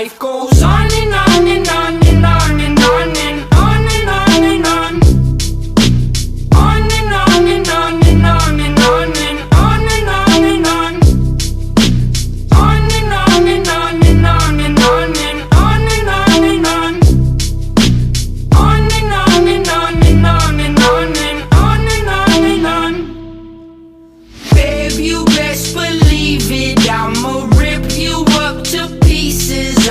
life goes on and on and on and on and on and on and on and on. On and on and on and on and on and on and on and on. On and on and on and on and on and on and on and on. On and on and on and on and on and on and on and on. Babe, you best believe it, I'ma rip you up to pieces.